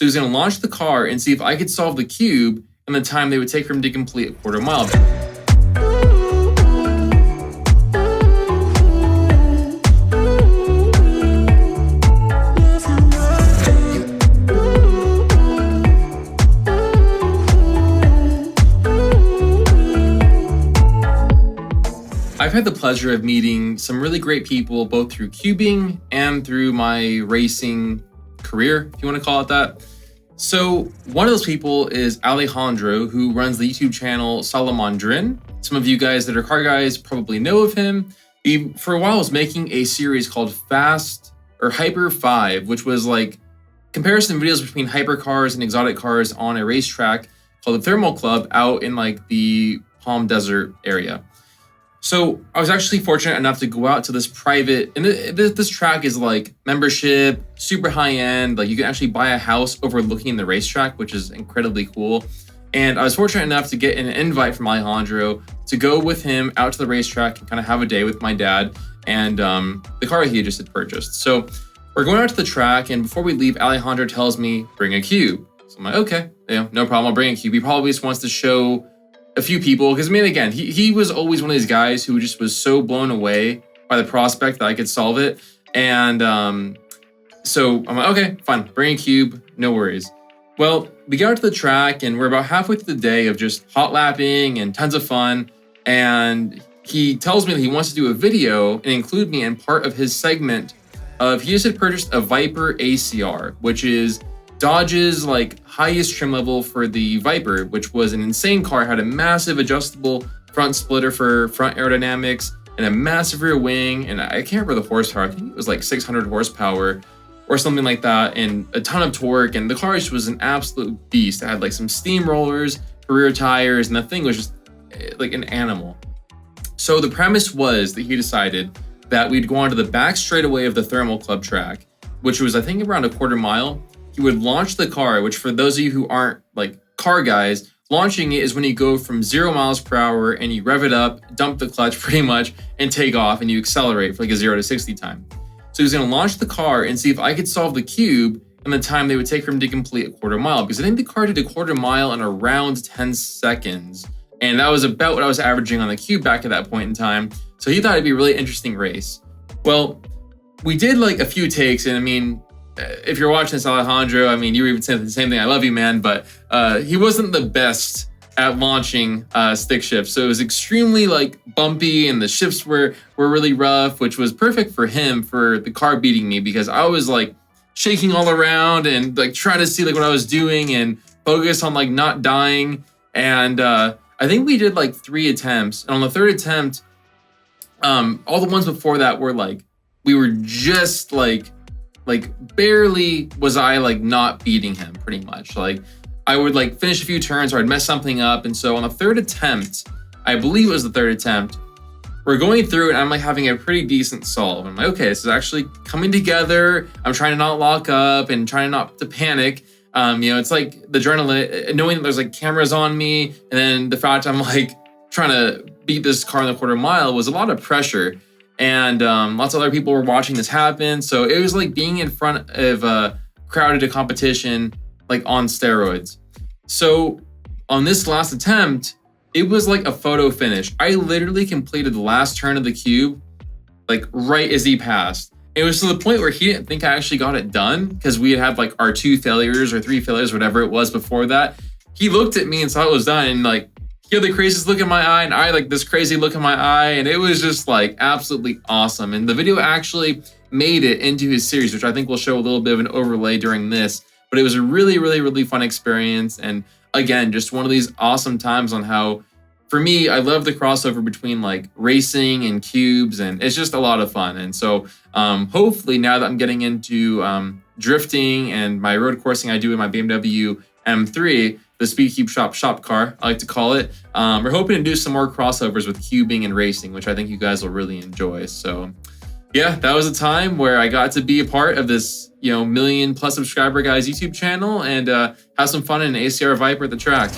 So he was going to launch the car and see if I could solve the cube in the time they would take for him to complete a quarter mile. I've had the pleasure of meeting some really great people, both through cubing and through my racing career, if you want to call it that. So one of those people is Alejandro, who runs the YouTube channel Salomondrin. Some of you guys that are car guys probably know of him. He, for a while, was making a series called Hyper 5, which was like comparison videos between hypercars and exotic cars on a racetrack called the Thermal Club out in like the Palm Desert area. So I was actually fortunate enough to go out to this private, and this track is like membership, super high end. Like you can actually buy a house overlooking the racetrack, which is incredibly cool. And I was fortunate enough to get an invite from Alejandro to go with him out to the racetrack and kind of have a day with my dad and the car he had just had purchased. So we're going out to the track, and before we leave, Alejandro tells me, bring a cube. So I'm like, okay, yeah, no problem, I'll bring a cube. He probably just wants to show a few people, because I mean, again, he was always one of these guys who just was so blown away by the prospect that I could solve it. And so I'm like, okay, fine, bring a cube, no worries. Well, we get out to the track and we're about halfway through the day of just hot lapping and tons of fun. And he tells me that he wants to do a video and include me in part of his segment of, he just had purchased a Viper ACR, which is Dodge's like highest trim level for the Viper, which was an insane car. It had a massive adjustable front splitter for front aerodynamics and a massive rear wing. And I can't remember the horsepower. I think it was like 600 horsepower or something like that, and a ton of torque. And the car just was an absolute beast. It had like some steam rollers for rear tires, and the thing was just like an animal. So the premise was that he decided that we'd go onto the back straightaway of the Thermal Club track, which was, I think, around a quarter mile. He would launch the car, which for those of you who aren't like car guys, launching it is when you go from 0 miles per hour and you rev it up, dump the clutch pretty much, and take off, and you accelerate for like a 0 to 60 time. So he was going to launch the car and see if I could solve the cube in the time they would take for him to complete a quarter mile, because I think the car did a quarter mile in around 10 seconds. And that was about what I was averaging on the cube back at that point in time. So he thought it'd be a really interesting race. Well, we did like a few takes, and I mean, if you're watching this, Alejandro, I mean, you were even saying the same thing. I love you, man. But he wasn't the best at launching stick shifts. So it was extremely like bumpy, and the shifts were really rough, which was perfect for him for the car beating me, because I was like shaking all around and like trying to see like what I was doing and focus on like not dying. And I think we did like 3 attempts. And on the 3rd attempt, all the ones before that were like, we were just like barely was I like not beating him pretty much. Like I would like finish a few turns or I'd mess something up. And so on the 3rd attempt, I believe it was the 3rd attempt, we're going through and I'm like having a pretty decent solve. I'm like, okay, this is actually coming together. I'm trying to not lock up and trying not to panic. It's like the adrenaline, knowing that there's like cameras on me, and then the fact I'm like trying to beat this car in the quarter mile was a lot of pressure. And lots of other people were watching this happen. So it was like being in front of a crowded competition, like on steroids. So on this last attempt, it was like a photo finish. I literally completed the last turn of the cube, like right as he passed. It was to the point where he didn't think I actually got it done, because we had like our 2 failures or 3 failures, whatever it was before that. He looked at me and saw it was done, and like, he had the craziest look in my eye, and I like this crazy look in my eye, and it was just like absolutely awesome. And the video actually made it into his series, which I think will show a little bit of an overlay during this. But it was a really, really, really fun experience. And again, just one of these awesome times on how, for me, I love the crossover between like racing and cubes, and it's just a lot of fun. And so hopefully now that I'm getting into drifting and my road coursing I do in my BMW M3, the Speedcubeshop shop car, I like to call it. We're hoping to do some more crossovers with cubing and racing, which I think you guys will really enjoy. So yeah, that was a time where I got to be a part of this, 1 million+ subscriber guy's YouTube channel and have some fun in an ACR Viper at the track.